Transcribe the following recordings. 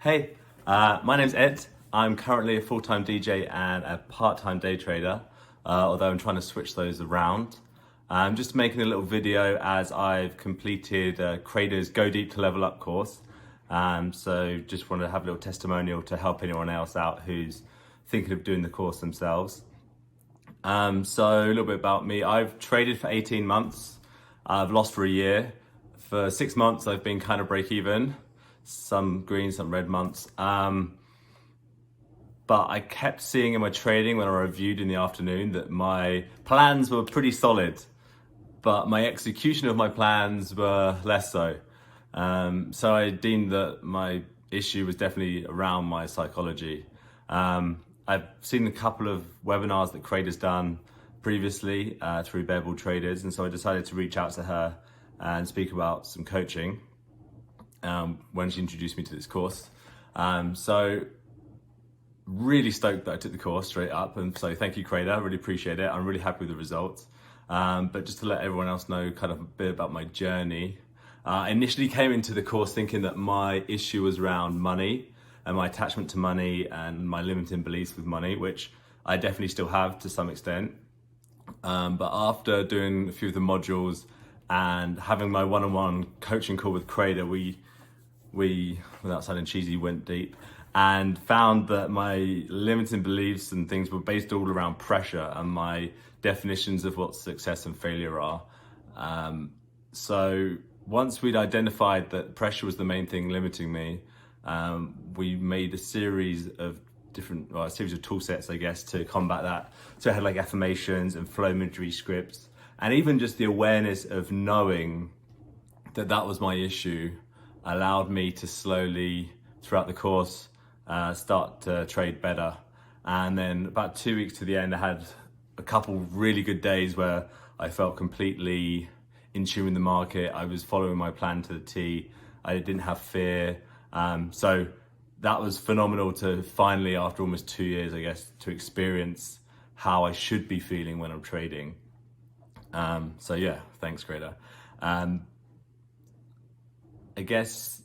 Hey, my name's Ed. I'm currently a full-time DJ and a part-time day trader, although I'm trying to switch those around. I'm just making a little video as I've completed Créde's Go Deep to Level Up course. So just wanted to have a little testimonial to help anyone else out who's thinking of doing the course themselves. So a little bit about me. I've traded for 18 months. I've lost for a year. For 6 months, I've been kind of break even. Some green, some red months. But I kept seeing in my trading when I reviewed in the afternoon that my plans were pretty solid, but my execution of my plans were less so. So I deemed that my issue was definitely around my psychology. I've seen a couple of webinars that Créde has done previously through Bevel Traders, and so I decided to reach out to her and speak about some coaching when she introduced me to this course. So really stoked that I took the course straight up, and so thank you, Créde. I really appreciate it. I'm really happy with the results. But just to let everyone else know kind of a bit about my journey, I initially came into the course thinking that my issue was around money and my attachment to money and my limiting beliefs with money, which I definitely still have to some extent. But after doing a few of the modules and having my one-on-one coaching call with Créde, we, without sounding cheesy, went deep and found that my limiting beliefs and things were based all around pressure and my definitions of what success and failure are. So once we'd identified that pressure was the main thing limiting me, we made a series of a series of tool sets, I guess, to combat that. So I had like affirmations and flow imagery scripts, and even just the awareness of knowing that that was my issue allowed me to slowly, throughout the course, start to trade better. And then about 2 weeks to the end, I had a couple really good days where I felt completely in tune with the market. I was following my plan to the T. I didn't have fear. So that was phenomenal to finally, after almost 2 years, I guess, to experience how I should be feeling when I'm trading. So yeah, thanks, Créde. I guess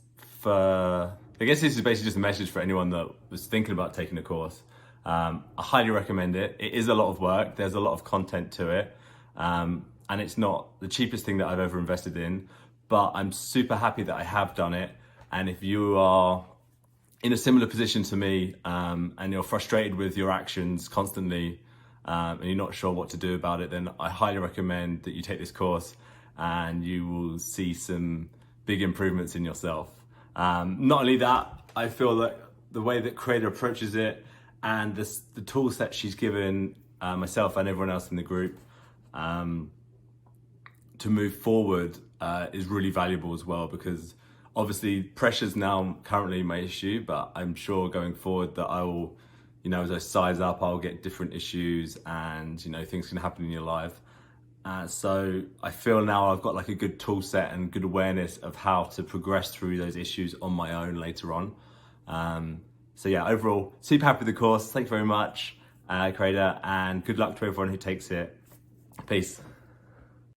this is basically just a message for anyone that was thinking about taking the course. I highly recommend it. It is a lot of work. There's a lot of content to it. And it's not the cheapest thing that I've ever invested in, but I'm super happy that I have done it. And if you are in a similar position to me, and you're frustrated with your actions constantly, and you're not sure what to do about it, then I highly recommend that you take this course and you will see some big improvements in yourself. Not only that, I feel that the way that Créde approaches it and the tool set she's given myself and everyone else in the group to move forward is really valuable as well, because obviously pressure's now currently my issue, but I'm sure going forward that I will, as I size up, I'll get different issues and, things can happen in your life. So I feel now I've got like a good tool set and good awareness of how to progress through those issues on my own later on. So yeah, overall, super happy with the course. Thank you very much, Créde, and good luck to everyone who takes it. Peace.